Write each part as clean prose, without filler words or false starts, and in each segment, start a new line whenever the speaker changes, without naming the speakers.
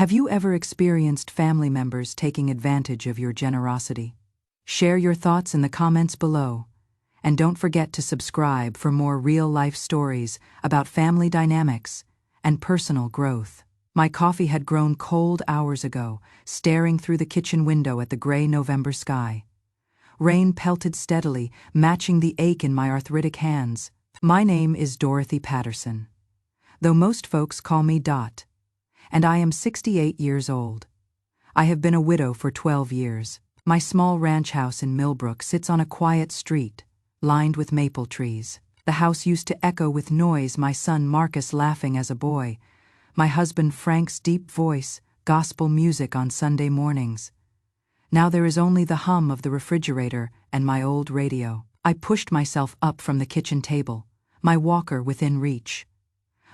Have you ever experienced family members taking advantage of your generosity? Share your thoughts in the comments below. And don't forget to subscribe for more real-life stories about family dynamics and personal growth. My coffee had grown cold hours ago, staring through the kitchen window at the gray November sky. Rain pelted steadily, matching the ache in my arthritic hands. My name is Dorothy Patterson, though most folks call me Dot, and I am 68 years old. I have been a widow for 12 years. My small ranch house in Millbrook sits on a quiet street, lined with maple trees. The house used to echo with noise, my son Marcus laughing as a boy, my husband Frank's deep voice, gospel music on Sunday mornings. Now there is only the hum of the refrigerator and my old radio. I pushed myself up from the kitchen table, my walker within reach.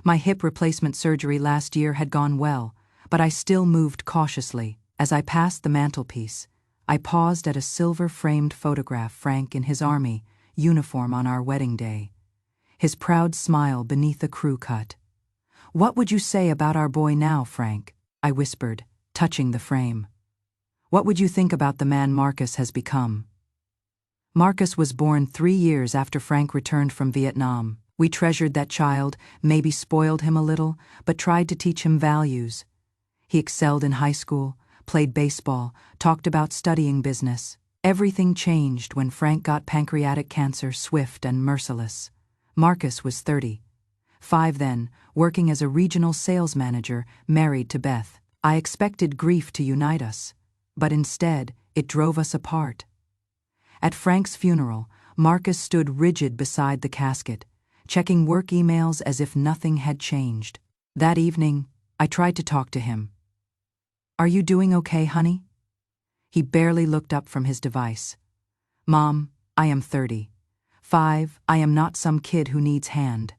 My hip replacement surgery last year had gone well, but I still moved cautiously. As I passed the mantelpiece, I paused at a silver-framed photograph Frank in his army uniform on our wedding day, his proud smile beneath the crew cut. "What would you say about our boy now, Frank?" I whispered, touching the frame. "What would you think about the man Marcus has become?" Marcus was born 3 years after Frank returned from Vietnam. We treasured that child, maybe spoiled him a little, but tried to teach him values. He excelled in high school, played baseball, talked about studying business. Everything changed when Frank got pancreatic cancer, swift and merciless. Marcus was 35 then, working as a regional sales manager, married to Beth. I expected grief to unite us, but instead, it drove us apart. At Frank's funeral, Marcus stood rigid beside the casket, checking work emails as if nothing had changed. That evening, I tried to talk to him. "Are you doing okay, honey?" He barely looked up from his device. "Mom, I am 35. I am not some kid who needs hand."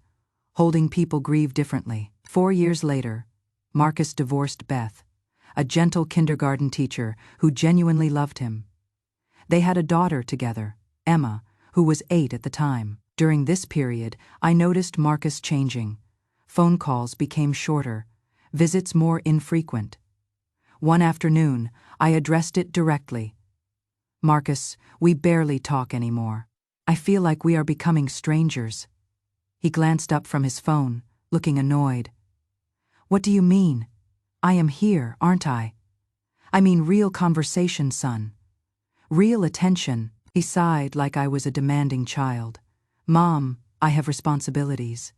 Holding people grieve differently. 4 years later, Marcus divorced Beth, a gentle kindergarten teacher who genuinely loved him. They had a daughter together, Emma, who was 8 at the time. During this period, I noticed Marcus changing. Phone calls became shorter, visits more infrequent. One afternoon, I addressed it directly. "Marcus, we barely talk anymore. I feel like we are becoming strangers." He glanced up from his phone, looking annoyed. "What do you mean? I am here, aren't I? I mean real conversation, son. Real attention." He sighed like I was a demanding child. "Mom, I have responsibilities.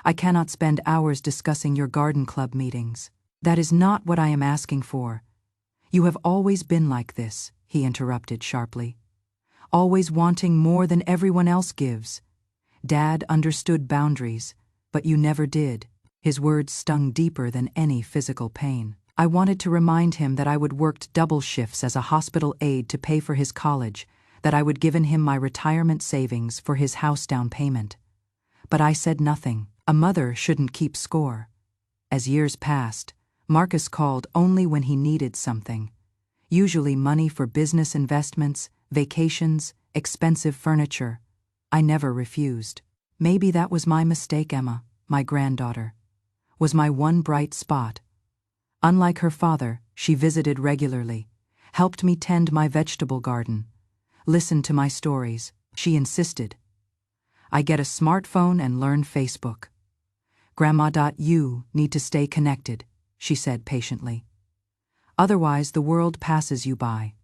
I cannot spend hours discussing your garden club meetings." "That is not what I am asking for. You have always been like this," he interrupted sharply. "Always wanting more than everyone else gives. Dad understood boundaries, but you never did." His words stung deeper than any physical pain. I wanted to remind him that I would worked double shifts as a hospital aide to pay for his college, that I would given him my retirement savings for his house down payment. But I said nothing. A mother shouldn't keep score. As years passed, Marcus called only when he needed something, usually money for business investments, vacations, expensive furniture. I never refused. Maybe that was my mistake. Emma, my granddaughter, was my one bright spot. Unlike her father, she visited regularly, helped me tend my vegetable garden, listened to my stories. She insisted I get a smartphone and learn Facebook. "Grandma, you need to stay connected," she said patiently. "Otherwise the world passes you by."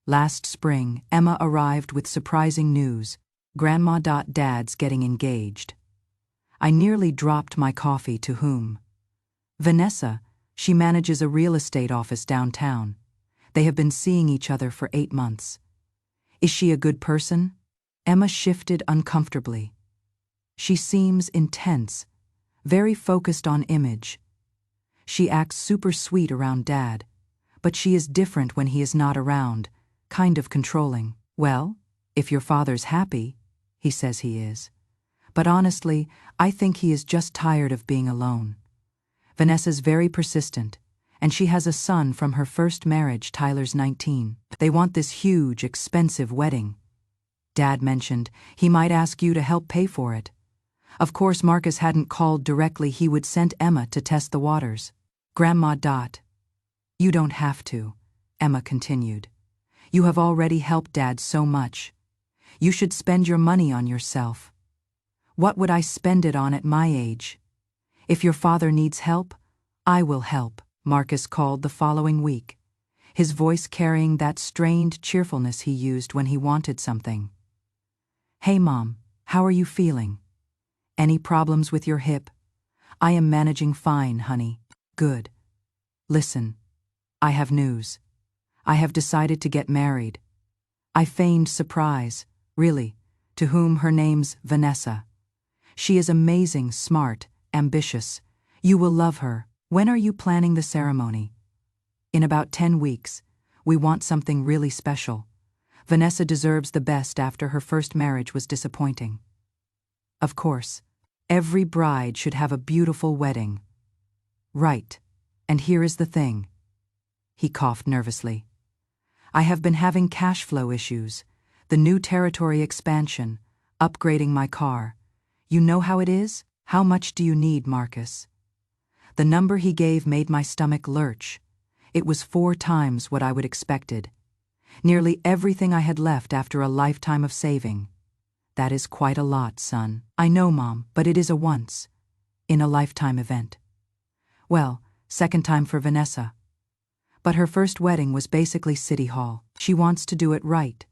Last spring, Emma arrived with surprising news. "Grandma, Dad's getting engaged." I nearly dropped my coffee. "To whom?" "Vanessa. She manages a real estate office downtown. They have been seeing each other for 8 months. "Is she a good person?" Emma shifted uncomfortably. "She seems intense, very focused on image. She acts super sweet around Dad, but she is different when he is not around, kind of controlling." "Well, if your father's happy," he says he is. But honestly, I think he is just tired of being alone. Vanessa's very persistent, and she has a son from her first marriage. Tyler's 19. They want this huge, expensive wedding. Dad mentioned he might ask you to help pay for it. Of course, Marcus hadn't called directly. He would send Emma to test the waters. "Grandma, You don't have to, Emma continued. You have already helped Dad so much. You should spend your money on yourself. What would I spend it on at my age? If your father needs help, I will help, Marcus called the following week, his voice carrying that strained cheerfulness he used when he wanted something. Hey Mom, how are you feeling? Any problems with your hip? I am managing fine, honey. Good. Listen, I have news. I have decided to get married. I feigned surprise, really, to whom her name's Vanessa. She is amazing, smart, ambitious. You will love her. When are you planning the ceremony? In about 10 weeks. We want something really special. Vanessa deserves the best after her first marriage was disappointing. Of course, every bride should have a beautiful wedding. Right. And here is the thing. He coughed nervously. I have been having cash flow issues, the new territory expansion, upgrading my car. You know how it is? How much do you need, Marcus? The number he gave made my stomach lurch. It was 4 times what I would expected. Nearly everything I had left after a lifetime of saving. That is quite a lot, son. I know, Mom, but it is a once-in-a-lifetime event. Well, second time for Vanessa. But her first wedding was basically City Hall. She wants to do it right.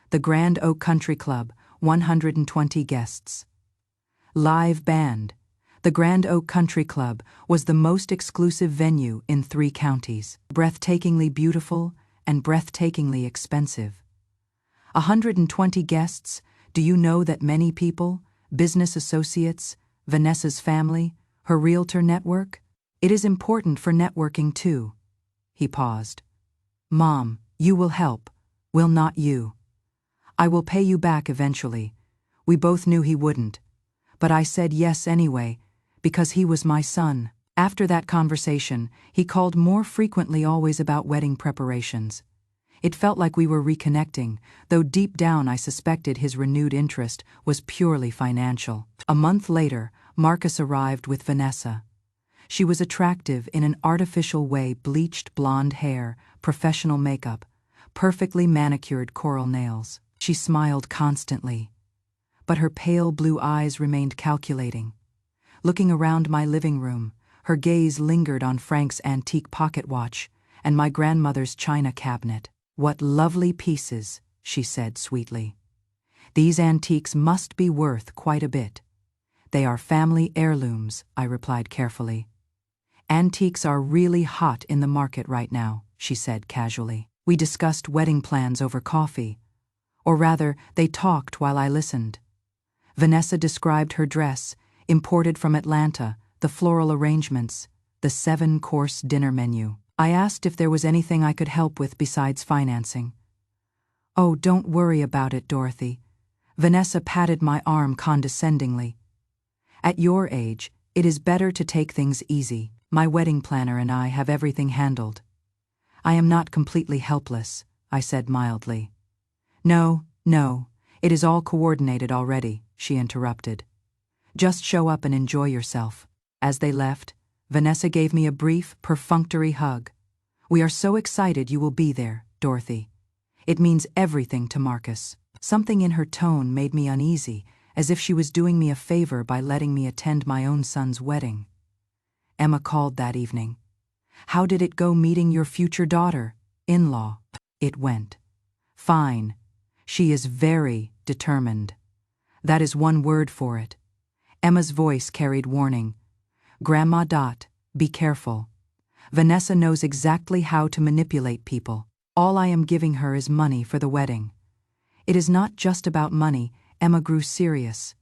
The Grand Oak Country Club, 120 guests. Live band. The Grand Oak Country Club was the most exclusive venue in 3 counties. Breathtakingly beautiful and breathtakingly expensive. 120 guests. Do you know that many people, business associates, Vanessa's family, her realtor network? It is important for networking too. He paused. Mom, you will help, will not you? I will pay you back eventually. We both knew he wouldn't. But I said yes anyway, because he was my son. After that conversation, he called more frequently, always about wedding preparations. It felt like we were reconnecting, though deep down I suspected his renewed interest was purely financial. A month later, Marcus arrived with Vanessa. She was attractive in an artificial way, bleached blonde hair, professional makeup, perfectly manicured coral nails. She smiled constantly, but her pale blue eyes remained calculating. Looking around my living room, her gaze lingered on Frank's antique pocket watch and my grandmother's china cabinet. What lovely pieces, she said sweetly. These antiques must be worth quite a bit. They are family heirlooms, I replied carefully. Antiques are really hot in the market right now, she said casually. We discussed wedding plans over coffee. Or rather, they talked while I listened. Vanessa described her dress, imported from Atlanta, the floral arrangements, the 7-course dinner menu. I asked if there was anything I could help with besides financing. Oh, don't worry about it, Dorothy. Vanessa patted my arm condescendingly. At your age, it is better to take things easy. My wedding planner and I have everything handled. I am not completely helpless, I said mildly. No, it is all coordinated already, she interrupted. Just show up and enjoy yourself. As they left, Vanessa gave me a brief, perfunctory hug. We are so excited you will be there, Dorothy. It means everything to Marcus. Something in her tone made me uneasy, as if she was doing me a favor by letting me attend my own son's wedding. Emma called that evening. How did it go meeting your future daughter-in-law? It went fine. She is very determined. That is one word for it. Emma's voice carried warning. Grandma. Be careful. Vanessa knows exactly how to manipulate people. All I am giving her is money for the wedding. It is not just about money. Emma grew serious.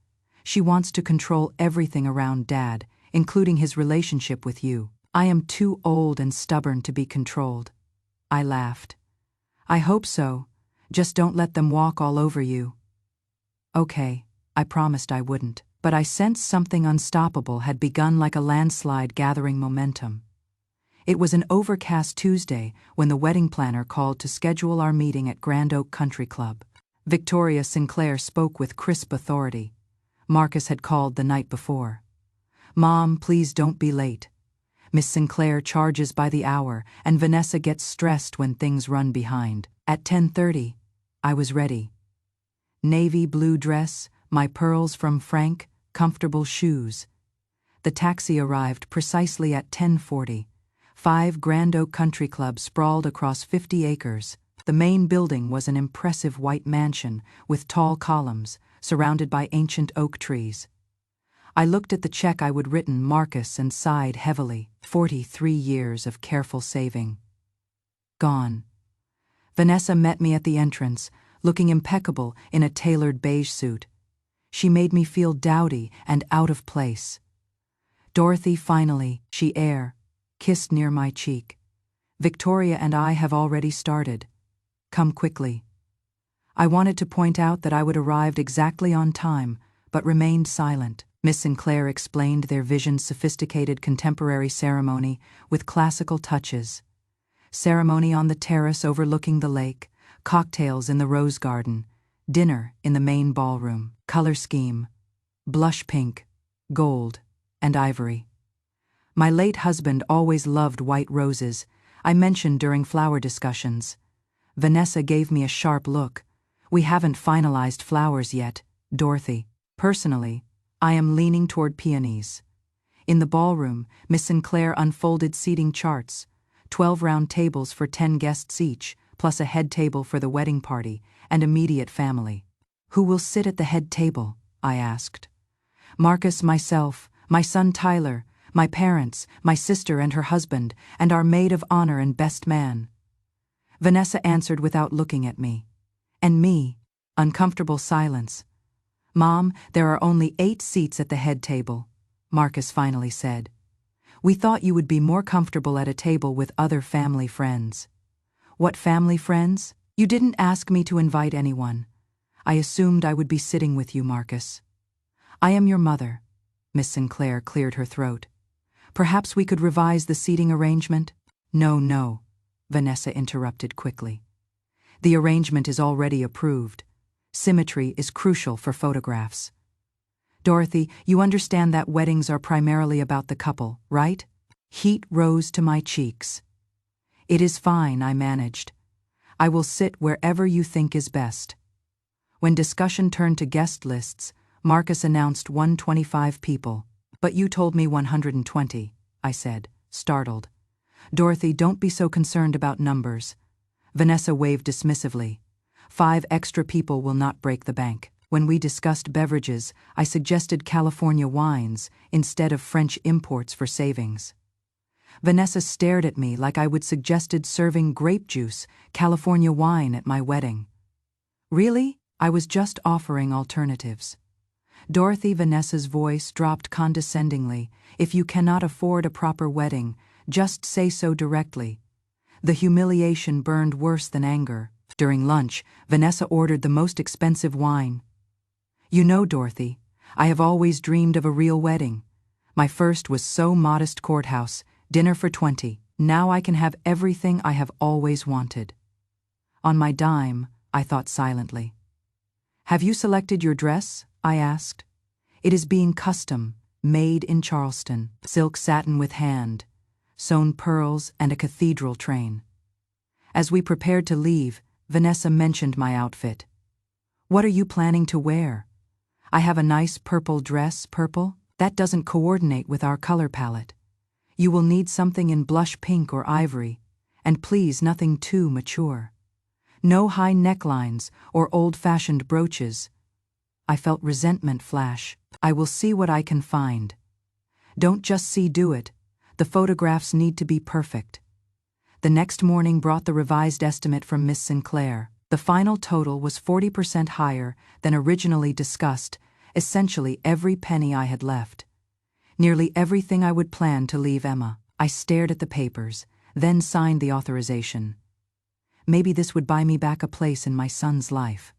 She wants to control everything around Dad, including his relationship with you. I am too old and stubborn to be controlled. I laughed. I hope so. Just don't let them walk all over you. Okay, I promised I wouldn't. But I sensed something unstoppable had begun, like a landslide gathering momentum. It was an overcast Tuesday when the wedding planner called to schedule our meeting at Grand Oak Country Club. Victoria Sinclair spoke with crisp authority. Marcus had called the night before. Mom, please don't be late. Miss Sinclair charges by the hour, and Vanessa gets stressed when things run behind. At 10:30, I was ready. Navy blue dress, my pearls from Frank, comfortable shoes. The taxi arrived precisely at 10:40. 5 Grand Oak Country Club sprawled across 50 acres. The main building was an impressive white mansion with tall columns, surrounded by ancient oak trees. I looked at the check I would written Marcus and sighed heavily. 43 years of careful saving. Gone. Vanessa met me at the entrance, looking impeccable in a tailored beige suit. She made me feel dowdy and out of place. Dorothy finally, kissed near my cheek. Victoria and I have already started. Come quickly. I wanted to point out that I would arrived exactly on time, but remained silent. Miss Sinclair explained their vision's sophisticated contemporary ceremony with classical touches. Ceremony on the terrace overlooking the lake, cocktails in the rose garden, dinner in the main ballroom. Color scheme: blush pink, gold, and ivory. My late husband always loved white roses, I mentioned during flower discussions. Vanessa gave me a sharp look. We haven't finalized flowers yet, Dorothy. Personally, I am leaning toward peonies. In the ballroom, Miss Sinclair unfolded seating charts, 12 round tables for 10 guests each, plus a head table for the wedding party and immediate family. Who will sit at the head table? I asked. Marcus, myself, my son Tyler, my parents, my sister and her husband, and our maid of honor and best man. Vanessa answered without looking at me. And me. Uncomfortable silence. Mom, there are only 8 seats at the head table, Marcus finally said. We thought you would be more comfortable at a table with other family friends. What family friends? You didn't ask me to invite anyone. I assumed I would be sitting with you, Marcus. I am your mother. Miss Sinclair cleared her throat. Perhaps we could revise the seating arrangement? No, Vanessa interrupted quickly. The arrangement is already approved. Symmetry is crucial for photographs. Dorothy, you understand that weddings are primarily about the couple, right? Heat rose to my cheeks. It is fine, I managed. I will sit wherever you think is best. When discussion turned to guest lists, Marcus announced 125 people. But you told me 120, I said, startled. Dorothy, don't be so concerned about numbers. Vanessa waved dismissively. 5 extra people will not break the bank. When we discussed beverages, I suggested California wines instead of French imports for savings. Vanessa stared at me like I would suggested serving grape juice, California wine at my wedding. Really? I was just offering alternatives. Dorothy, Vanessa's voice dropped condescendingly. If you cannot afford a proper wedding, just say so directly. The humiliation burned worse than anger. During lunch, Vanessa ordered the most expensive wine. You know, Dorothy, I have always dreamed of a real wedding. My first was so modest courthouse, dinner for 20. Now I can have everything I have always wanted. On my dime, I thought silently. Have you selected your dress? I asked. It is being custom, made in Charleston, silk satin with hand, sewn pearls and a cathedral train. As we prepared to leave, Vanessa mentioned my outfit. What are you planning to wear? I have a nice purple dress. Purple? That doesn't coordinate with our color palette. You will need something in blush pink or ivory, and please nothing too mature. No high necklines or old-fashioned brooches. I felt resentment flash. I will see what I can find. Don't just do it. The photographs need to be perfect. The next morning brought the revised estimate from Miss Sinclair. The final total was 40% higher than originally discussed, essentially every penny I had left. Nearly everything I would plan to leave Emma. I stared at the papers, then signed the authorization. Maybe this would buy me back a place in my son's life.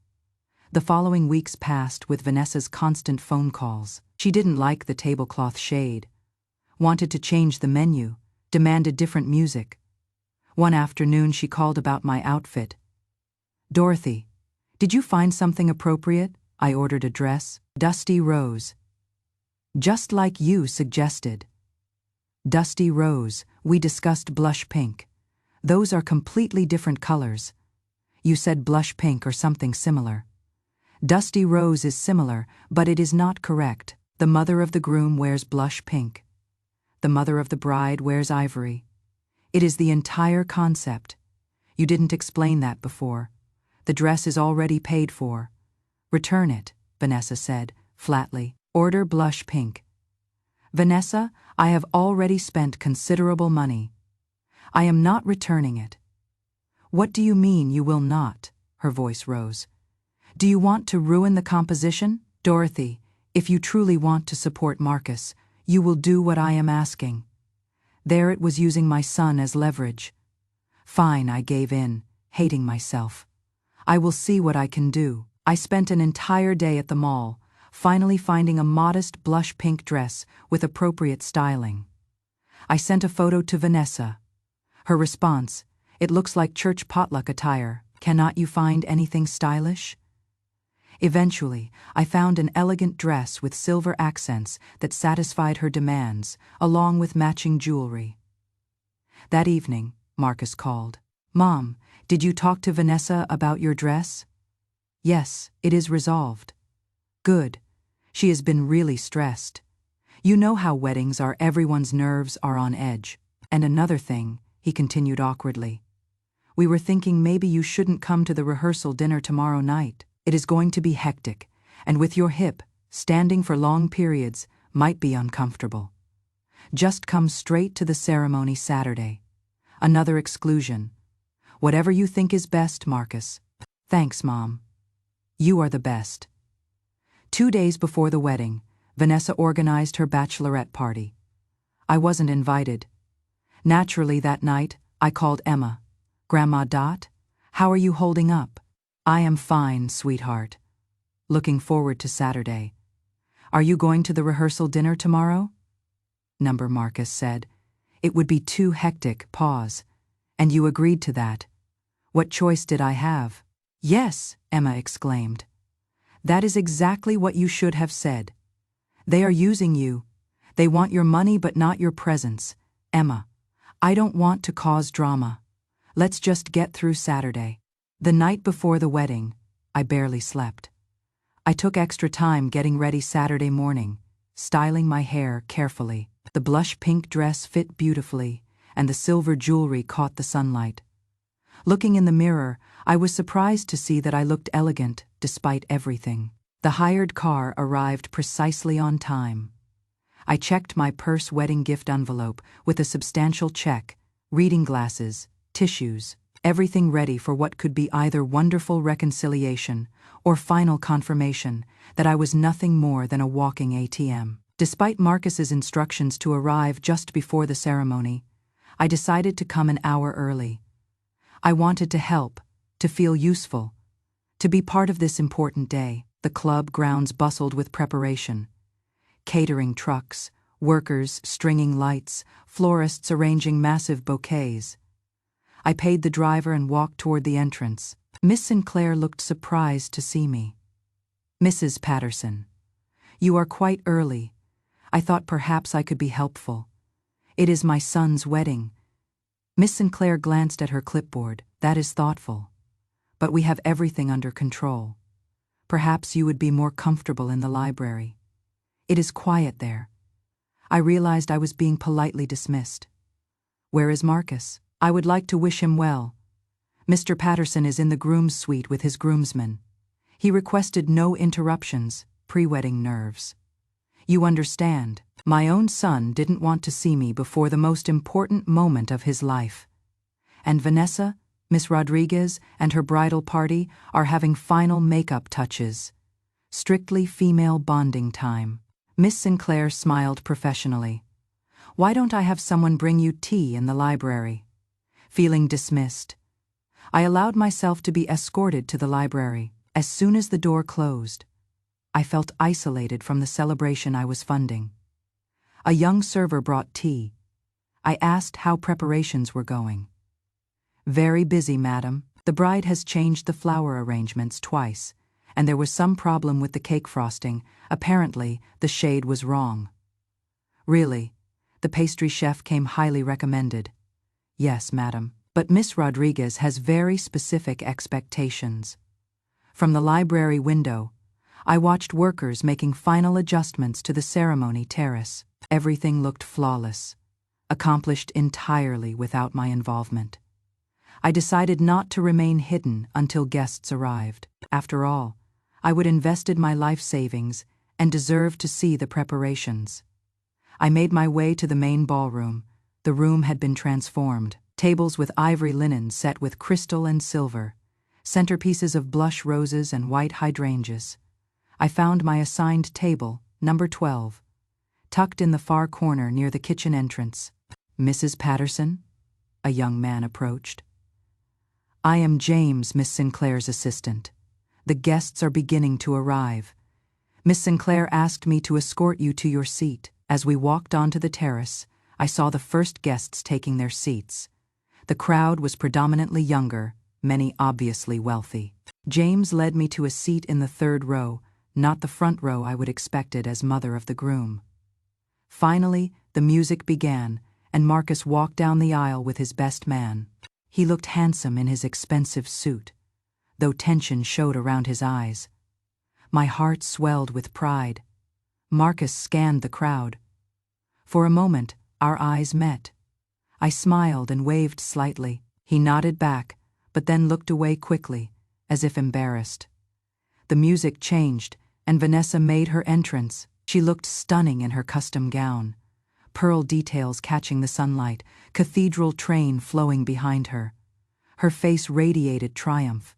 The following weeks passed with Vanessa's constant phone calls. She didn't like the tablecloth shade, wanted to change the menu, demanded different music. One afternoon she called about my outfit. Dorothy, did you find something appropriate? I ordered a dress, dusty rose. Just like you suggested. Dusty rose, we discussed blush pink. Those are completely different colors. You said blush pink or something similar. Dusty rose is similar, but it is not correct. The mother of the groom wears blush pink. The mother of the bride wears ivory. It is the entire concept. You didn't explain that before. The dress is already paid for. Return it, Vanessa said, flatly. Order blush pink. Vanessa, I have already spent considerable money. I am not returning it. What do you mean you will not? Her voice rose. Do you want to ruin the composition? Dorothy, if you truly want to support Marcus, you will do what I am asking. There it was using my son as leverage. Fine, I gave in, hating myself. I will see what I can do. I spent an entire day at the mall, finally finding a modest blush pink dress with appropriate styling. I sent a photo to Vanessa. Her response, it looks like church potluck attire. Cannot you find anything stylish? Eventually, I found an elegant dress with silver accents that satisfied her demands, along with matching jewelry. That evening, Marcus called. Mom, did you talk to Vanessa about your dress? Yes, it is resolved. Good. She has been really stressed. You know how weddings are, everyone's nerves are on edge. And another thing, he continued awkwardly. We were thinking maybe you shouldn't come to the rehearsal dinner tomorrow night. It is going to be hectic, and with your hip, standing for long periods might be uncomfortable. Just come straight to the ceremony Saturday. Another exclusion. Whatever you think is best, Marcus. Thanks, Mom. You are the best. 2 days before the wedding, Vanessa organized her bachelorette party. I wasn't invited. Naturally, that night, I called Emma. Grandma Dot, how are you holding up? I am fine, sweetheart. Looking forward to Saturday. Are you going to the rehearsal dinner tomorrow? Number Marcus said. It would be too hectic, pause. And you agreed to that. What choice did I have? Yes, Emma exclaimed. That is exactly what you should have said. They are using you. They want your money but not your presence. Emma, I don't want to cause drama. Let's just get through Saturday. The night before the wedding, I barely slept. I took extra time getting ready Saturday morning, styling my hair carefully. The blush pink dress fit beautifully, and the silver jewelry caught the sunlight. Looking in the mirror, I was surprised to see that I looked elegant despite everything. The hired car arrived precisely on time. I checked my purse wedding gift envelope with a substantial check, reading glasses, tissues, everything ready for what could be either wonderful reconciliation or final confirmation that I was nothing more than a walking ATM. Despite Marcus's instructions to arrive just before the ceremony, I decided to come an hour early. I wanted to help, to feel useful, to be part of this important day. The club grounds bustled with preparation. Catering trucks, workers stringing lights, florists arranging massive bouquets. I paid the driver and walked toward the entrance. Miss Sinclair looked surprised to see me. Mrs. Patterson, you are quite early. I thought perhaps I could be helpful. It is my son's wedding. Miss Sinclair glanced at her clipboard. That is thoughtful. But we have everything under control. Perhaps you would be more comfortable in the library. It is quiet there. I realized I was being politely dismissed. Where is Marcus? I would like to wish him well. Mr. Patterson is in the groom's suite with his groomsmen. He requested no interruptions, pre-wedding nerves. You understand, my own son didn't want to see me before the most important moment of his life. And Vanessa, Miss Rodriguez, and her bridal party are having final makeup touches. Strictly female bonding time. Miss Sinclair smiled professionally. Why don't I have someone bring you tea in the library? Feeling dismissed, I allowed myself to be escorted to the library. As soon as the door closed, I felt isolated from the celebration I was funding. A young server brought tea. I asked how preparations were going. Very busy, madam. The bride has changed the flower arrangements twice, and there was some problem with the cake frosting. Apparently, the shade was wrong. Really? The pastry chef came highly recommended. Yes, madam, but Miss Rodriguez has very specific expectations. From the library window, I watched workers making final adjustments to the ceremony terrace. Everything looked flawless, accomplished entirely without my involvement. I decided not to remain hidden until guests arrived. After all, I would invested my life savings and deserved to see the preparations. I made my way to the main ballroom. The room had been transformed. Tables with ivory linen set with crystal and silver, centerpieces of blush roses and white hydrangeas. I found my assigned table, number 12, tucked in the far corner near the kitchen entrance. Mrs. Patterson? A young man approached. I am James, Miss Sinclair's assistant. The guests are beginning to arrive. Miss Sinclair asked me to escort you to your seat. As we walked onto the terrace, I saw the first guests taking their seats. The crowd was predominantly younger, many obviously wealthy. James led me to a seat in the third row, not the front row I would expected as mother of the groom. Finally, the music began, and Marcus walked down the aisle with his best man. He looked handsome in his expensive suit, though tension showed around his eyes. My heart swelled with pride. Marcus scanned the crowd. For a moment, our eyes met. I smiled and waved slightly. He nodded back, but then looked away quickly, as if embarrassed. The music changed, and Vanessa made her entrance. She looked stunning in her custom gown, pearl details catching the sunlight, cathedral train flowing behind her. Her face radiated triumph.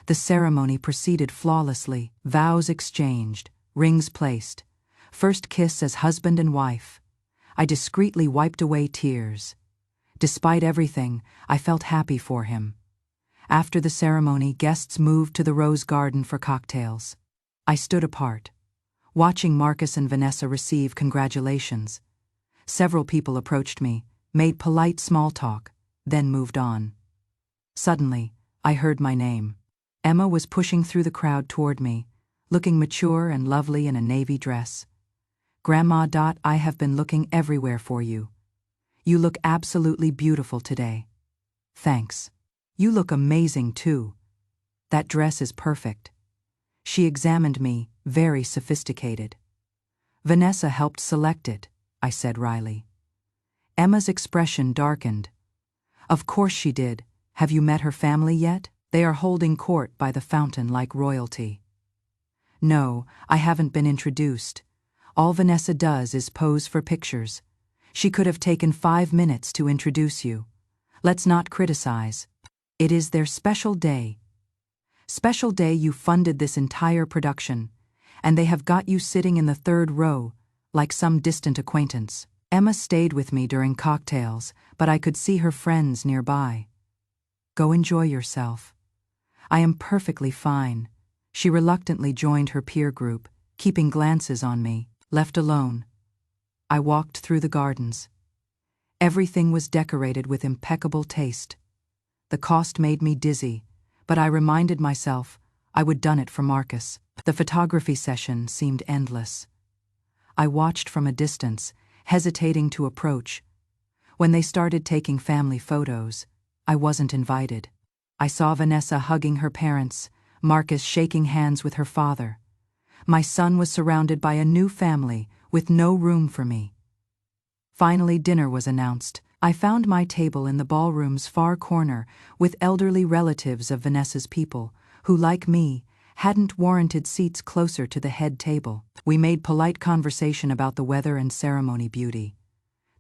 The ceremony proceeded flawlessly, vows exchanged, rings placed, first kiss as husband and wife. I discreetly wiped away tears. Despite everything, I felt happy for him. After the ceremony, guests moved to the rose garden for cocktails. I stood apart, watching Marcus and Vanessa receive congratulations. Several people approached me, made polite small talk, then moved on. Suddenly, I heard my name. Emma was pushing through the crowd toward me, looking mature and lovely in a navy dress. Grandma. I have been looking everywhere for you. You look absolutely beautiful today. Thanks. You look amazing too. That dress is perfect. She examined me, very sophisticated. Vanessa helped select it, I said wryly. Emma's expression darkened. Of course she did. Have you met her family yet? They are holding court by the fountain like royalty. No, I haven't been introduced. All Vanessa does is pose for pictures. She could have taken 5 minutes to introduce you. Let's not criticize. It is their special day. Special day. You funded this entire production, and they have got you sitting in the third row, like some distant acquaintance. Emma stayed with me during cocktails, but I could see her friends nearby. Go enjoy yourself. I am perfectly fine. She reluctantly joined her peer group, keeping glances on me. Left alone, I walked through the gardens. Everything was decorated with impeccable taste. The cost made me dizzy, but I reminded myself I would done it for Marcus. The photography session seemed endless. I watched from a distance, hesitating to approach. When they started taking family photos, I wasn't invited. I saw Vanessa hugging her parents, Marcus shaking hands with her father. My son was surrounded by a new family, with no room for me. Finally, dinner was announced. I found my table in the ballroom's far corner with elderly relatives of Vanessa's people, who, like me, hadn't warranted seats closer to the head table. We made polite conversation about the weather and ceremony beauty.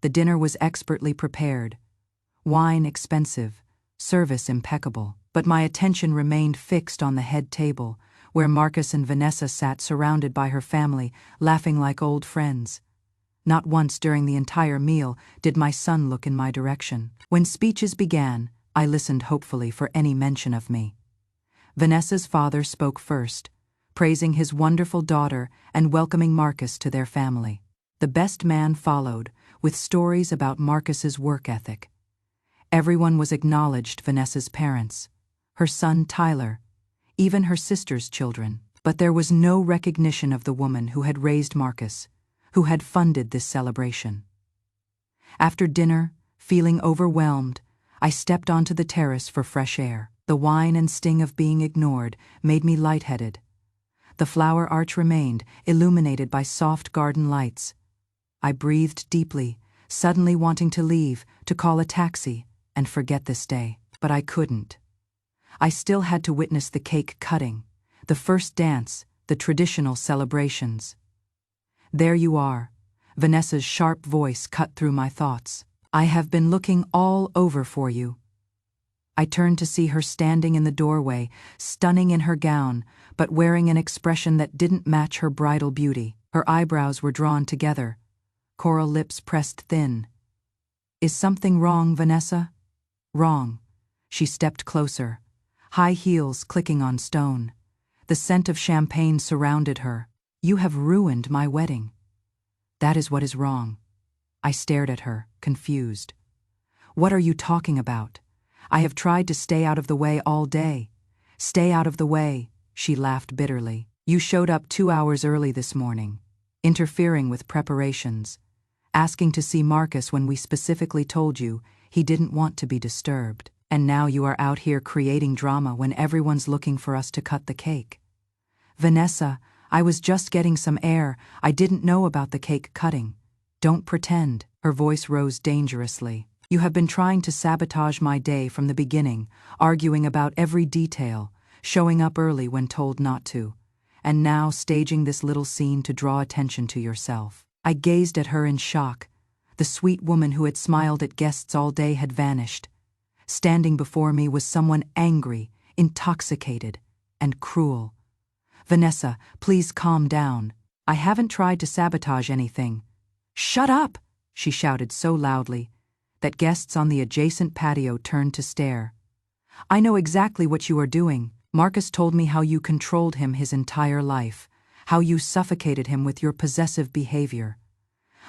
The dinner was expertly prepared. Wine expensive, service impeccable, but my attention remained fixed on the head table, where Marcus and Vanessa sat surrounded by her family, laughing like old friends. Not once during the entire meal did my son look in my direction. When speeches began, I listened hopefully for any mention of me. Vanessa's father spoke first, praising his wonderful daughter and welcoming Marcus to their family. The best man followed, with stories about Marcus's work ethic. Everyone was acknowledged Vanessa's parents, her son Tyler, even her sister's children, but there was no recognition of the woman who had raised Marcus, who had funded this celebration. After dinner, feeling overwhelmed, I stepped onto the terrace for fresh air. The whine and sting of being ignored made me lightheaded. The flower arch remained, illuminated by soft garden lights. I breathed deeply, suddenly wanting to leave, to call a taxi, and forget this day. But I couldn't. I still had to witness the cake cutting, the first dance, the traditional celebrations. There you are. Vanessa's sharp voice cut through my thoughts. I have been looking all over for you. I turned to see her standing in the doorway, stunning in her gown, but wearing an expression that didn't match her bridal beauty. Her eyebrows were drawn together, coral lips pressed thin. Is something wrong, Vanessa? Wrong. She stepped closer, high heels clicking on stone. The scent of champagne surrounded her. You have ruined my wedding. That is what is wrong. I stared at her, confused. What are you talking about? I have tried to stay out of the way all day. Stay out of the way, she laughed bitterly. You showed up 2 hours early this morning, interfering with preparations, asking to see Marcus when we specifically told you he didn't want to be disturbed. And now you are out here creating drama when everyone's looking for us to cut the cake. Vanessa, I was just getting some air. I didn't know about the cake cutting. Don't pretend. Her voice rose dangerously. You have been trying to sabotage my day from the beginning, arguing about every detail, showing up early when told not to, and now staging this little scene to draw attention to yourself. I gazed at her in shock. The sweet woman who had smiled at guests all day had vanished. Standing before me was someone angry, intoxicated, and cruel. Vanessa, please calm down. I haven't tried to sabotage anything. Shut up, she shouted so loudly that guests on the adjacent patio turned to stare. I know exactly what you are doing. Marcus told me how you controlled him his entire life, how you suffocated him with your possessive behavior.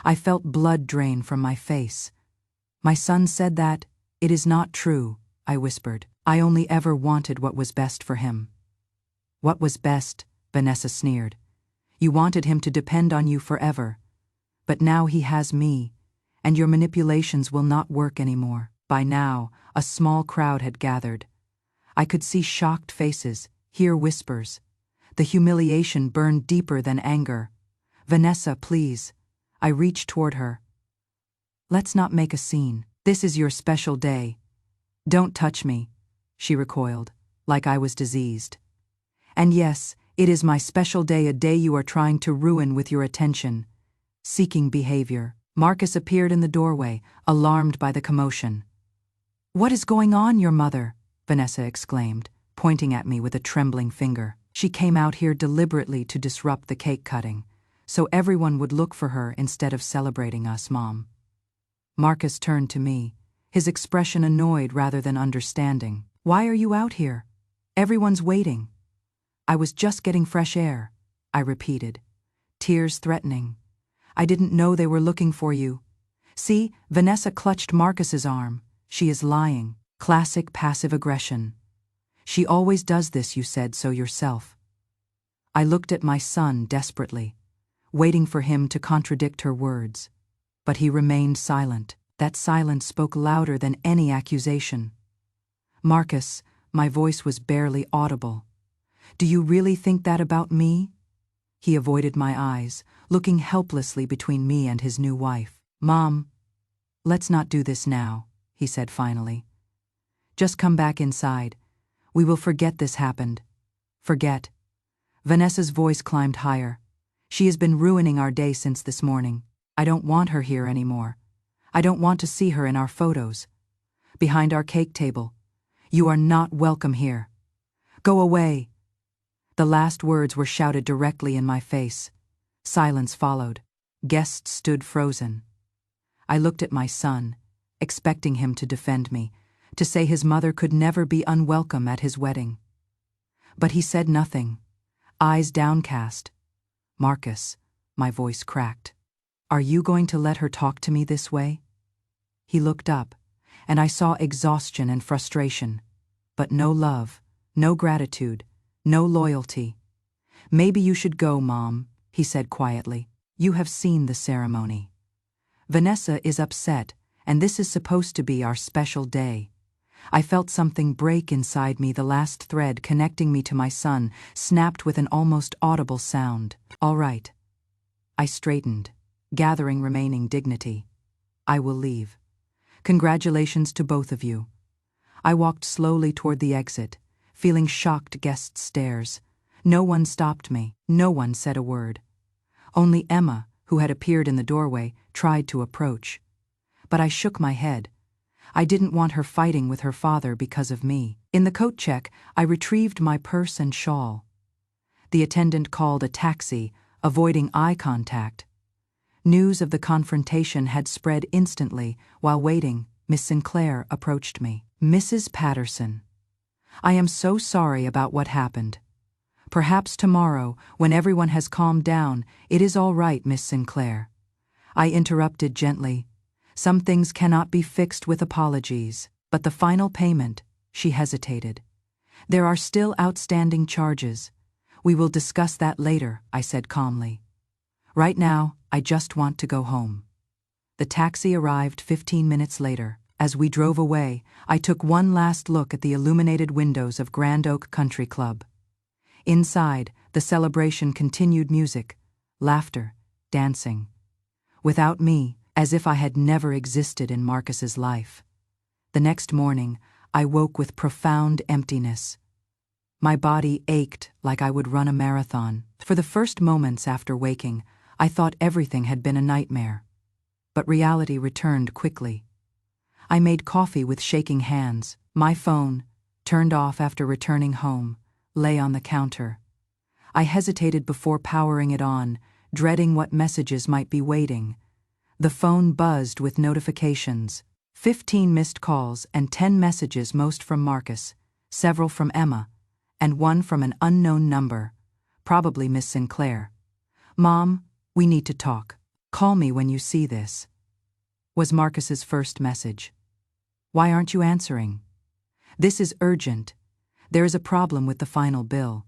I felt blood drain from my face. My son said that. It is not true, I whispered. I only ever wanted what was best for him. What was best? Vanessa sneered. You wanted him to depend on you forever. But now he has me, and your manipulations will not work anymore. By now, a small crowd had gathered. I could see shocked faces, hear whispers. The humiliation burned deeper than anger. Vanessa, please. I reached toward her. Let's not make a scene. This is your special day. Don't touch me, she recoiled, like I was diseased. And yes, it is my special day, a day you are trying to ruin with your attention-seeking behavior. Marcus appeared in the doorway, alarmed by the commotion. What is going on, your mother? Vanessa exclaimed, pointing at me with a trembling finger. She came out here deliberately to disrupt the cake cutting, so everyone would look for her instead of celebrating us, Mom. Marcus turned to me, his expression annoyed rather than understanding. Why are you out here? Everyone's waiting. I was just getting fresh air, I repeated, tears threatening. I didn't know they were looking for you. See, Vanessa clutched Marcus's arm. She is lying. Classic passive aggression. She always does this, you said so yourself. I looked at my son desperately, waiting for him to contradict her words. But he remained silent. That silence spoke louder than any accusation. Marcus, my voice was barely audible. Do you really think that about me? He avoided my eyes, looking helplessly between me and his new wife. Mom, let's not do this now, he said finally. Just come back inside. We will forget this happened. Forget. Vanessa's voice climbed higher. She has been ruining our day since this morning. I don't want her here anymore. I don't want to see her in our photos. Behind our cake table. You are not welcome here. Go away. The last words were shouted directly in my face. Silence followed. Guests stood frozen. I looked at my son, expecting him to defend me, to say his mother could never be unwelcome at his wedding. But he said nothing, eyes downcast. Marcus, my voice cracked. Are you going to let her talk to me this way? He looked up, and I saw exhaustion and frustration, but no love, no gratitude, no loyalty. Maybe you should go, Mom, he said quietly. You have seen the ceremony. Vanessa is upset, and this is supposed to be our special day. I felt something break inside me. The last thread connecting me to my son snapped with an almost audible sound. All right. I straightened, gathering remaining dignity. I will leave. Congratulations to both of you. I walked slowly toward the exit, feeling shocked guests' stares. No one stopped me. No one said a word. Only Emma, who had appeared in the doorway, tried to approach. But I shook my head. I didn't want her fighting with her father because of me. In the coat check, I retrieved my purse and shawl. The attendant called a taxi, avoiding eye contact. News of the confrontation had spread instantly. While waiting, Miss Sinclair approached me. Mrs. Patterson, I am so sorry about what happened. Perhaps tomorrow, when everyone has calmed down, it is all right, Miss Sinclair. I interrupted gently. Some things cannot be fixed with apologies. But the final payment, she hesitated. There are still outstanding charges. We will discuss that later, I said calmly. Right now, I just want to go home. The taxi arrived 15 minutes later. As we drove away, I took one last look at the illuminated windows of Grand Oak Country Club. Inside, the celebration continued: music, laughter, dancing. Without me, as if I had never existed in Marcus's life. The next morning, I woke with profound emptiness. My body ached like I would run a marathon. For the first moments after waking, I thought everything had been a nightmare. But reality returned quickly. I made coffee with shaking hands. My phone, turned off after returning home, lay on the counter. I hesitated before powering it on, dreading what messages might be waiting. The phone buzzed with notifications. 15 missed calls and 10 messages, most from Marcus, several from Emma, and one from an unknown number, probably Miss Sinclair. Mom, we need to talk. Call me when you see this, was Marcus's first message. Why aren't you answering? This is urgent. There is a problem with the final bill.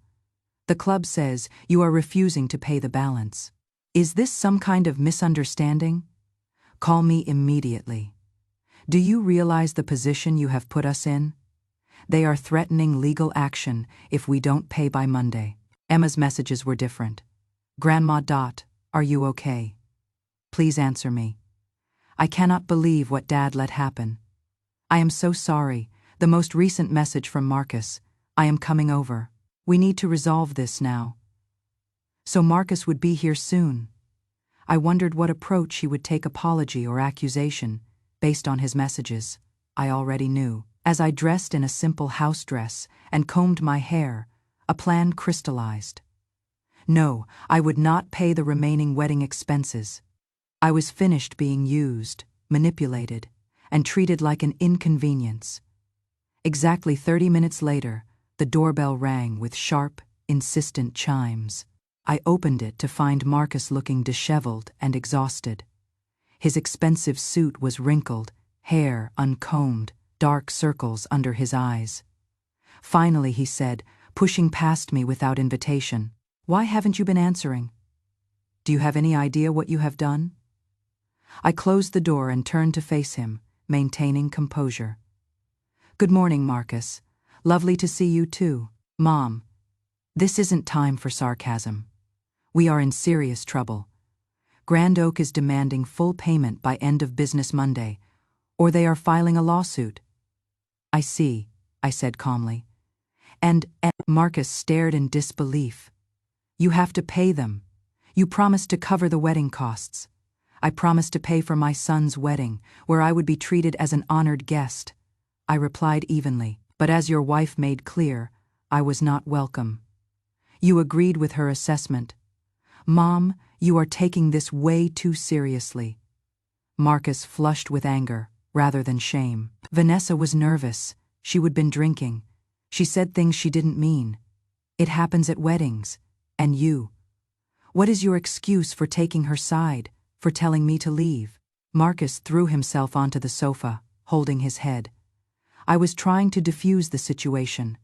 The club says you are refusing to pay the balance. Is this some kind of misunderstanding? Call me immediately. Do you realize the position you have put us in? They are threatening legal action if we don't pay by Monday. Emma's messages were different. Grandma. Are you okay? Please answer me. I cannot believe what Dad let happen. I am so sorry. The most recent message from Marcus. I am coming over. We need to resolve this now. So Marcus would be here soon. I wondered what approach he would take, apology or accusation, based on his messages. I already knew. As I dressed in a simple house dress and combed my hair, a plan crystallized. No, I would not pay the remaining wedding expenses. I was finished being used, manipulated, and treated like an inconvenience. Exactly 30 minutes later, the doorbell rang with sharp, insistent chimes. I opened it to find Marcus looking disheveled and exhausted. His expensive suit was wrinkled, hair uncombed, dark circles under his eyes. Finally, he said, pushing past me without invitation, "Why haven't you been answering? Do you have any idea what you have done?" I closed the door and turned to face him, maintaining composure. "Good morning, Marcus. Lovely to see you too. Mom, this isn't time for sarcasm. We are in serious trouble. Grand Oak is demanding full payment by end of business Monday, or they are filing a lawsuit." "I see," I said calmly. And Marcus stared in disbelief. "You have to pay them. You promised to cover the wedding costs." "I promised to pay for my son's wedding, where I would be treated as an honored guest," I replied evenly. "But as your wife made clear, I was not welcome. You agreed with her assessment. Mom, you are taking this way too seriously." Marcus flushed with anger, rather than shame. "Vanessa was nervous. She would been drinking. She said things she didn't mean. It happens at weddings. And you. What is your excuse for taking her side, for telling me to leave?" Marcus threw himself onto the sofa, holding his head. I was trying to defuse the situation.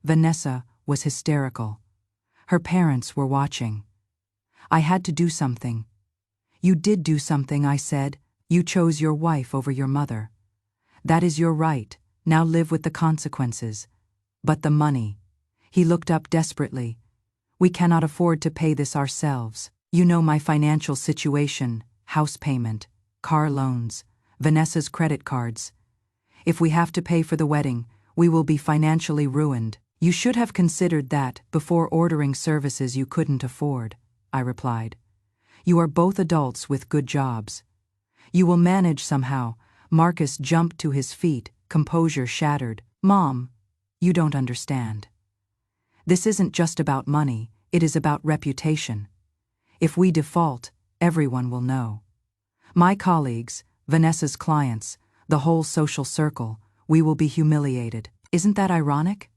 Vanessa was hysterical. Her parents were watching. I had to do something. "You did do something," I said, You chose your wife over your mother. That is your right, now live with the consequences. But the money. He looked up desperately. We cannot afford to pay this ourselves. You know my financial situation, house payment, car loans, Vanessa's credit cards. If we have to pay for the wedding, we will be financially ruined. You should have considered that before ordering services you couldn't afford, I replied. You are both adults with good jobs. You will manage somehow. Marcus jumped to his feet, composure shattered. Mom, you don't understand. This isn't just about money, it is about reputation. If we default, everyone will know. My colleagues, Vanessa's clients, the whole social circle, we will be humiliated. Isn't that ironic?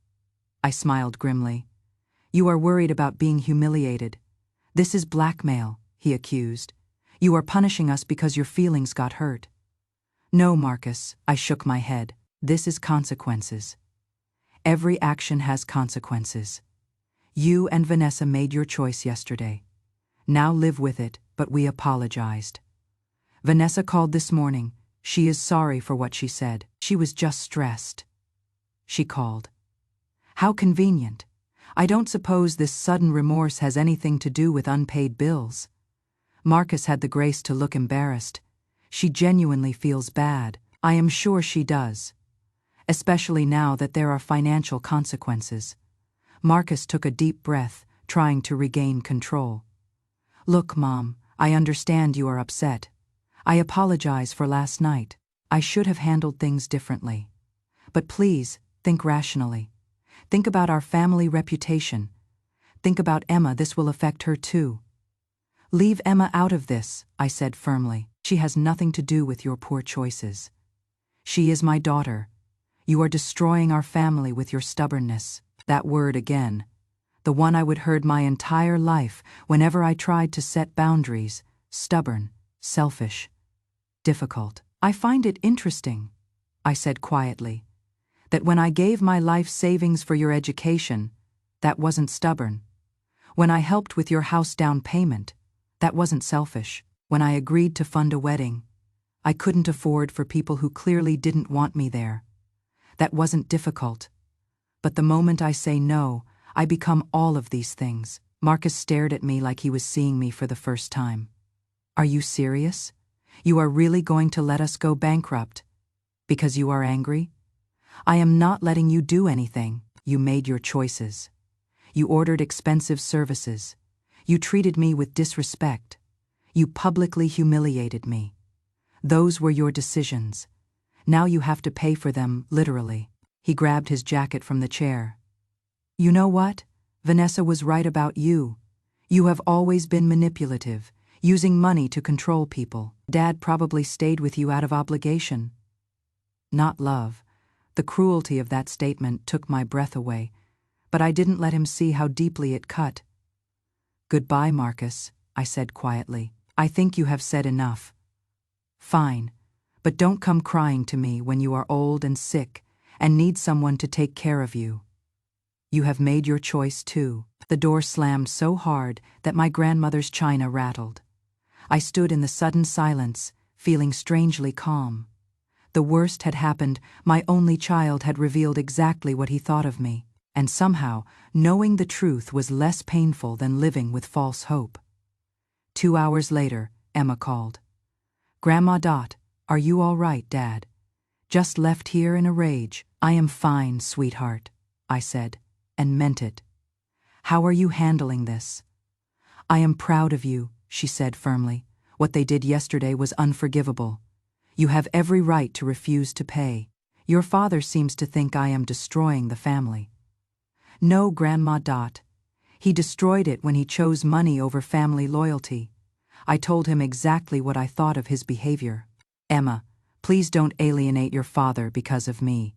I smiled grimly. You are worried about being humiliated. This is blackmail, he accused. You are punishing us because your feelings got hurt. No, Marcus, I shook my head. This is consequences. Every action has consequences. You and Vanessa made your choice yesterday. Now live with it, but we apologized. Vanessa called this morning. She is sorry for what she said. She was just stressed. She called. How convenient. I don't suppose this sudden remorse has anything to do with unpaid bills. Marcus had the grace to look embarrassed. She genuinely feels bad. I am sure she does. Especially now that there are financial consequences. Marcus took a deep breath, trying to regain control. Look, Mom, I understand you are upset. I apologize for last night. I should have handled things differently. But please, think rationally. Think about our family reputation. Think about Emma, this will affect her too. Leave Emma out of this, I said firmly. She has nothing to do with your poor choices. She is my daughter. You are destroying our family with your stubbornness. That word again. The one I would heard my entire life whenever I tried to set boundaries. Stubborn, selfish, difficult. I find it interesting, I said quietly, that when I gave my life savings for your education, that wasn't stubborn. When I helped with your house down payment, that wasn't selfish. When I agreed to fund a wedding, I couldn't afford for people who clearly didn't want me there. That wasn't difficult. But the moment I say no, I become all of these things. Marcus stared at me like he was seeing me for the first time. Are you serious? You are really going to let us go bankrupt? Because you are angry? I am not letting you do anything. You made your choices. You ordered expensive services. You treated me with disrespect. You publicly humiliated me. Those were your decisions. Now you have to pay for them, literally. He grabbed his jacket from the chair. You know what? Vanessa was right about you. You have always been manipulative, using money to control people. Dad probably stayed with you out of obligation. Not love. The cruelty of that statement took my breath away, but I didn't let him see how deeply it cut. Goodbye, Marcus, I said quietly. I think you have said enough. Fine, but don't come crying to me when you are old and sick and need someone to take care of you. You have made your choice too. The door slammed so hard that my grandmother's china rattled. I stood in the sudden silence, feeling strangely calm. The worst had happened. My only child had revealed exactly what he thought of me, and somehow, knowing the truth was less painful than living with false hope. 2 hours later, Emma called. Grandma Dot, are you all right, Dad? Just left here in a rage. I am fine, sweetheart, I said, and meant it. How are you handling this? I am proud of you, she said firmly. What they did yesterday was unforgivable. You have every right to refuse to pay. Your father seems to think I am destroying the family. No, Grandma Dot. He destroyed it when he chose money over family loyalty. I told him exactly what I thought of his behavior. Emma, please don't alienate your father because of me.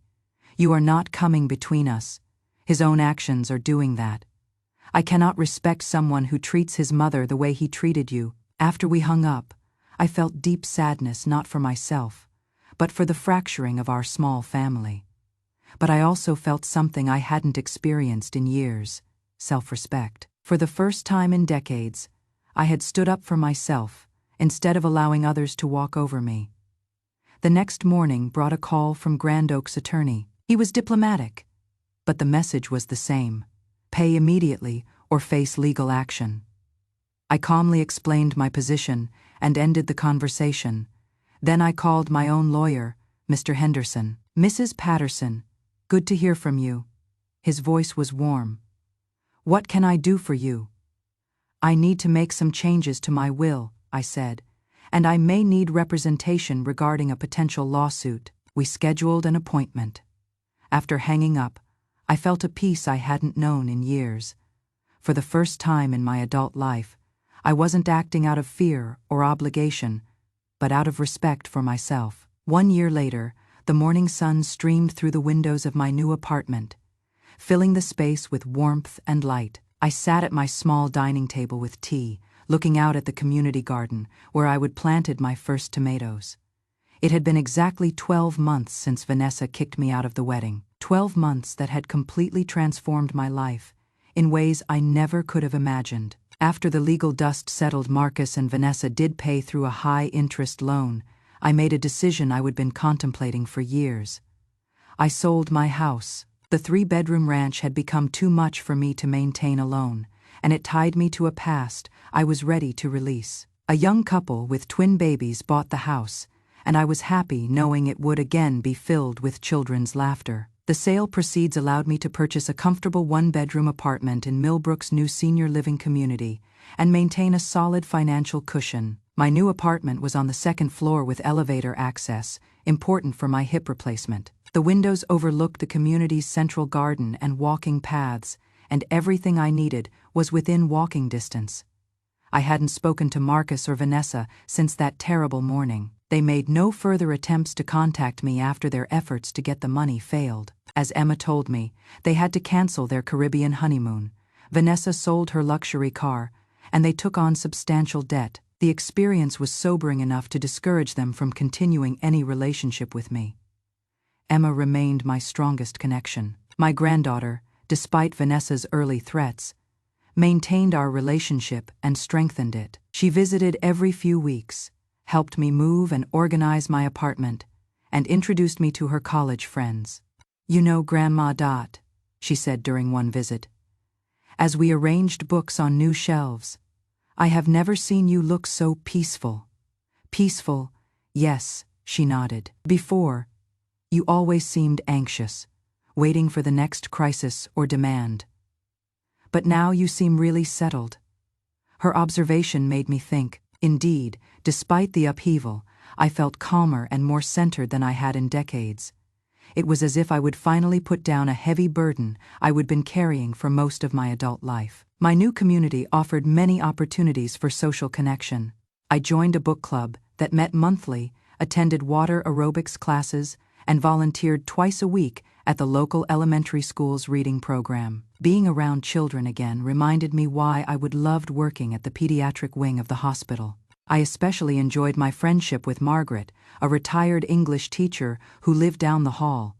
You are not coming between us. His own actions are doing that. I cannot respect someone who treats his mother the way he treated you. After we hung up, I felt deep sadness not for myself, but for the fracturing of our small family. But I also felt something I hadn't experienced in years, self-respect. For the first time in decades, I had stood up for myself, instead of allowing others to walk over me. The next morning brought a call from Grand Oak's attorney. He was diplomatic, but the message was the same: pay immediately or face legal action. I calmly explained my position and ended the conversation. Then I called my own lawyer, Mr. Henderson. "Mrs. Patterson, good to hear from you." His voice was warm. "What can I do for you?" "I need to make some changes to my will," I said, "and I may need representation regarding a potential lawsuit." We scheduled an appointment. After hanging up, I felt a peace I hadn't known in years. For the first time in my adult life, I wasn't acting out of fear or obligation, but out of respect for myself. 1 year later, the morning sun streamed through the windows of my new apartment, filling the space with warmth and light. I sat at my small dining table with tea, looking out at the community garden where I would planted my first tomatoes. It had been exactly 12 months since Vanessa kicked me out of the wedding. 12 months that had completely transformed my life in ways I never could have imagined. After the legal dust settled, Marcus and Vanessa did pay through a high-interest loan. I made a decision I would been contemplating for years. I sold my house. The 3-bedroom ranch had become too much for me to maintain alone, and it tied me to a past I was ready to release. A young couple with twin babies bought the house, and I was happy knowing it would again be filled with children's laughter. The sale proceeds allowed me to purchase a comfortable 1-bedroom apartment in Millbrook's new senior living community and maintain a solid financial cushion. My new apartment was on the 2nd floor with elevator access, important for my hip replacement. The windows overlooked the community's central garden and walking paths, and everything I needed was within walking distance. I hadn't spoken to Marcus or Vanessa since that terrible morning. They made no further attempts to contact me after their efforts to get the money failed. As Emma told me, they had to cancel their Caribbean honeymoon. Vanessa sold her luxury car, and they took on substantial debt. The experience was sobering enough to discourage them from continuing any relationship with me. Emma remained my strongest connection. My granddaughter, despite Vanessa's early threats, maintained our relationship and strengthened it. She visited every few weeks, helped me move and organize my apartment, and introduced me to her college friends. "You know, Grandma Dot," she said during one visit, as we arranged books on new shelves, "I have never seen you look so peaceful." "Peaceful, yes," she nodded. "Before, you always seemed anxious, waiting for the next crisis or demand. But now you seem really settled." Her observation made me think. Indeed, despite the upheaval, I felt calmer and more centered than I had in decades. It was as if I would finally put down a heavy burden I would been carrying for most of my adult life. My new community offered many opportunities for social connection. I joined a book club that met monthly, attended water aerobics classes, and volunteered twice a week at the local elementary school's reading program. Being around children again reminded me why I would loved working at the pediatric wing of the hospital. I especially enjoyed my friendship with Margaret, a retired English teacher who lived down the hall.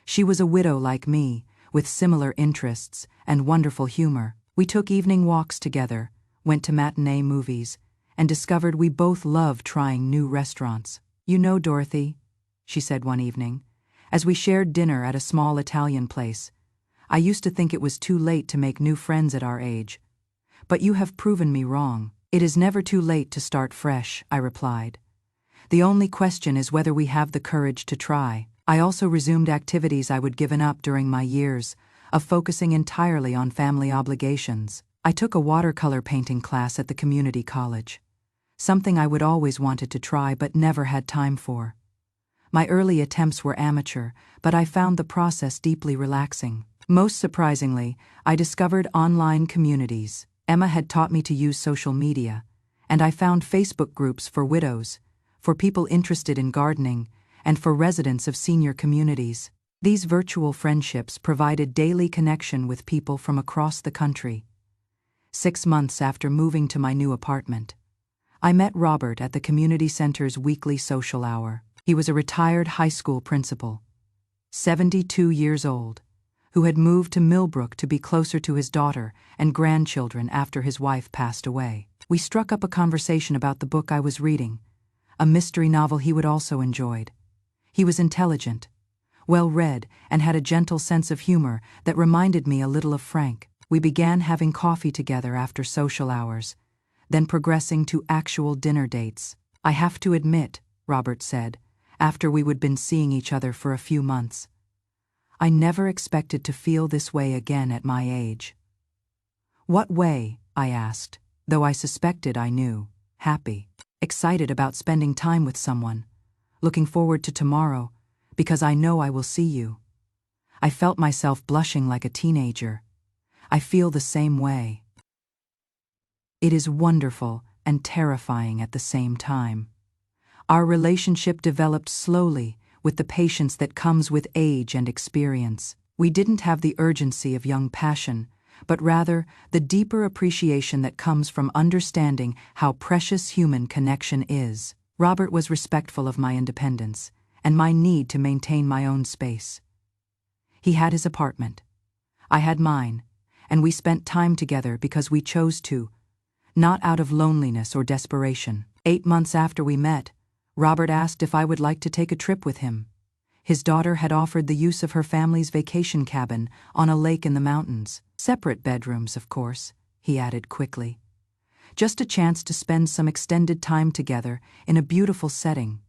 She was a widow like me, with similar interests and wonderful humor. We took evening walks together, went to matinee movies, and discovered we both loved trying new restaurants. "You know, Dorothy," she said one evening, as we shared dinner at a small Italian place, "I used to think it was too late to make new friends at our age. But you have proven me wrong." "It is never too late to start fresh," I replied. "The only question is whether we have the courage to try." I also resumed activities I would given up during my years of focusing entirely on family obligations. I took a watercolor painting class at the community college, something I would always wanted to try but never had time for. My early attempts were amateur, but I found the process deeply relaxing. Most surprisingly, I discovered online communities. Emma had taught me to use social media, and I found Facebook groups for widows, for people interested in gardening, and for residents of senior communities. These virtual friendships provided daily connection with people from across the country. 6 months after moving to my new apartment, I met Robert at the community center's weekly social hour. He was a retired high school principal, 72 years old, who had moved to Millbrook to be closer to his daughter and grandchildren after his wife passed away. We struck up a conversation about the book I was reading, a mystery novel he would also enjoyed. He was intelligent, well-read, and had a gentle sense of humor that reminded me a little of Frank. We began having coffee together after social hours, then progressing to actual dinner dates. "I have to admit," Robert said, after we would been seeing each other for a few months, "I never expected to feel this way again at my age." "What way?" I asked, though I suspected I knew. "Happy. Excited about spending time with someone. Looking forward to tomorrow, because I know I will see you." I felt myself blushing like a teenager. "I feel the same way." It is wonderful and terrifying at the same time. Our relationship developed slowly, with the patience that comes with age and experience. We didn't have the urgency of young passion, but rather the deeper appreciation that comes from understanding how precious human connection is. Robert was respectful of my independence and my need to maintain my own space. He had his apartment. I had mine, and we spent time together because we chose to, not out of loneliness or desperation. 8 months after we met, Robert asked if I would like to take a trip with him. His daughter had offered the use of her family's vacation cabin on a lake in the mountains. Separate bedrooms, of course, he added quickly. Just a chance to spend some extended time together in a beautiful setting.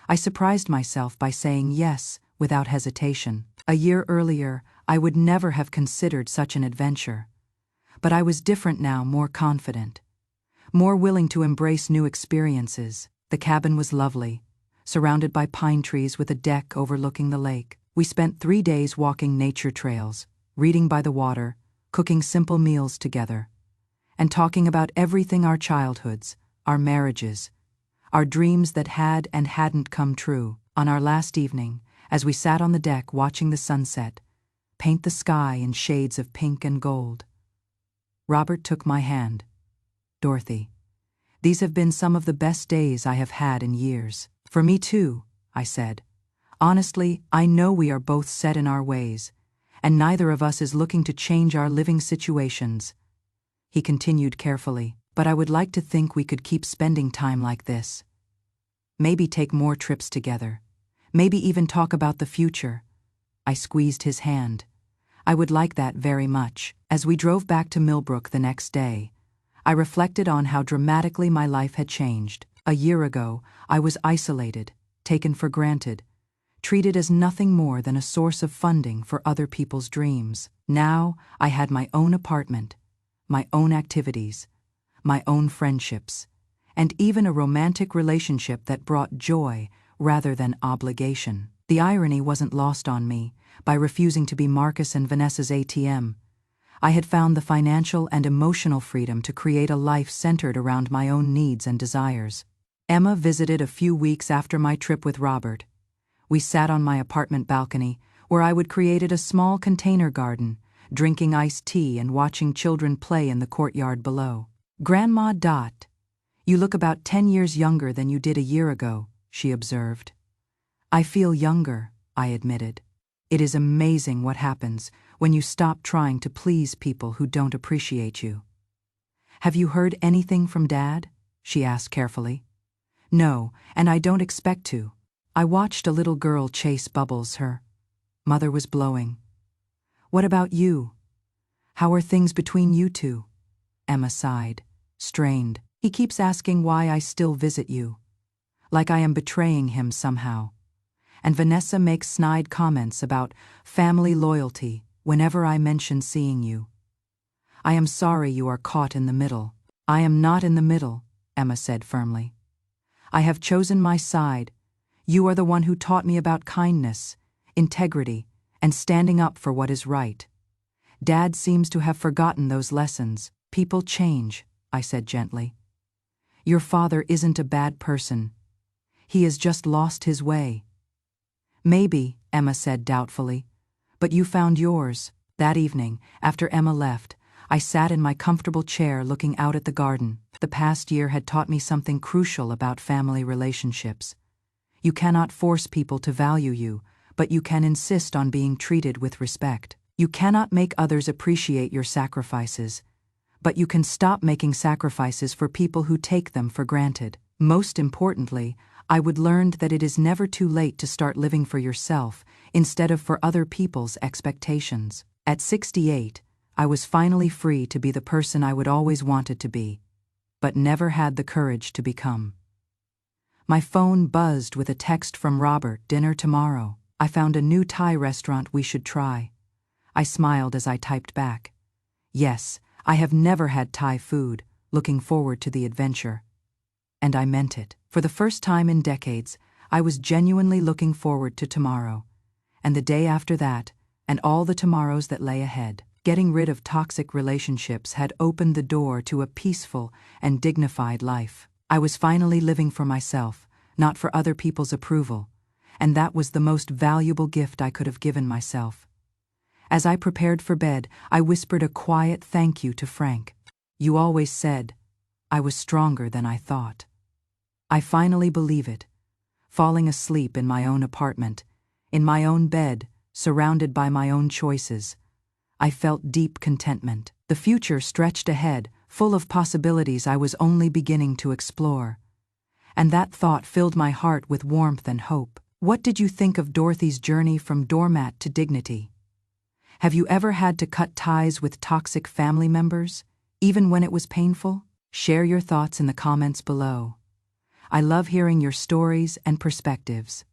I surprised myself by saying yes without hesitation. A year earlier, I would never have considered such an adventure. But I was different now, more confident, more willing to embrace new experiences. The cabin was lovely, surrounded by pine trees with a deck overlooking the lake. We spent 3 days walking nature trails, reading by the water, cooking simple meals together, and talking about everything: our childhoods, our marriages, our dreams that had and hadn't come true. On our last evening, as we sat on the deck watching the sunset paint the sky in shades of pink and gold, Robert took my hand. "Dorothy, these have been some of the best days I have had in years." "For me too," I said. "Honestly, I know we are both set in our ways, and neither of us is looking to change our living situations." He continued carefully, "But I would like to think we could keep spending time like this. Maybe take more trips together. Maybe even talk about the future." I squeezed his hand. "I would like that very much." As we drove back to Millbrook the next day, I reflected on how dramatically my life had changed. A year ago, I was isolated, taken for granted, treated as nothing more than a source of funding for other people's dreams. Now, I had my own apartment, my own activities, my own friendships, and even a romantic relationship that brought joy rather than obligation. The irony wasn't lost on me. By refusing to be Marcus and Vanessa's ATM, I had found the financial and emotional freedom to create a life centered around my own needs and desires. Emma visited a few weeks after my trip with Robert. We sat on my apartment balcony, where I would created a small container garden, drinking iced tea and watching children play in the courtyard below. "Grandma Dot, you look about 10 years younger than you did a year ago," she observed. "I feel younger," I admitted. "It is amazing what happens when you stop trying to please people who don't appreciate you." "Have you heard anything from Dad?" she asked carefully. "No, and I don't expect to." I watched a little girl chase bubbles her mother was blowing. "What about you? How are things between you two?" Emma sighed, strained. "He keeps asking why I still visit you, like I am betraying him somehow. And Vanessa makes snide comments about family loyalty whenever I mention seeing you. I am sorry you are caught in the middle." "I am not in the middle," Emma said firmly. "I have chosen my side. You are the one who taught me about kindness, integrity, and standing up for what is right. Dad seems to have forgotten those lessons." "People change," I said gently. "Your father isn't a bad person. He has just lost his way." "Maybe," Emma said doubtfully, "but you found yours." That evening, after Emma left, I sat in my comfortable chair looking out at the garden. The past year had taught me something crucial about family relationships. You cannot force people to value you, but you can insist on being treated with respect. You cannot make others appreciate your sacrifices, but you can stop making sacrifices for people who take them for granted. Most importantly, I would learn that it is never too late to start living for yourself instead of for other people's expectations. At 68, I was finally free to be the person I would always wanted to be, but never had the courage to become. My phone buzzed with a text from Robert, "Dinner tomorrow. I found a new Thai restaurant we should try." I smiled as I typed back, "Yes, I have never had Thai food, looking forward to the adventure." And I meant it. For the first time in decades, I was genuinely looking forward to tomorrow, and the day after that, and all the tomorrows that lay ahead. Getting rid of toxic relationships had opened the door to a peaceful and dignified life. I was finally living for myself, not for other people's approval, and that was the most valuable gift I could have given myself. As I prepared for bed, I whispered a quiet thank you to Frank. "You always said I was stronger than I thought." I finally believe it. Falling asleep in my own apartment, in my own bed, surrounded by my own choices, I felt deep contentment. The future stretched ahead, full of possibilities I was only beginning to explore. And that thought filled my heart with warmth and hope. What did you think of Dorothy's journey from doormat to dignity? Have you ever had to cut ties with toxic family members, even when it was painful? Share your thoughts in the comments below. I love hearing your stories and perspectives.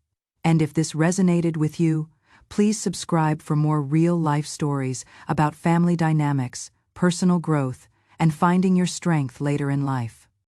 And if this resonated with you, please subscribe for more real-life stories about family dynamics, personal growth, and finding your strength later in life.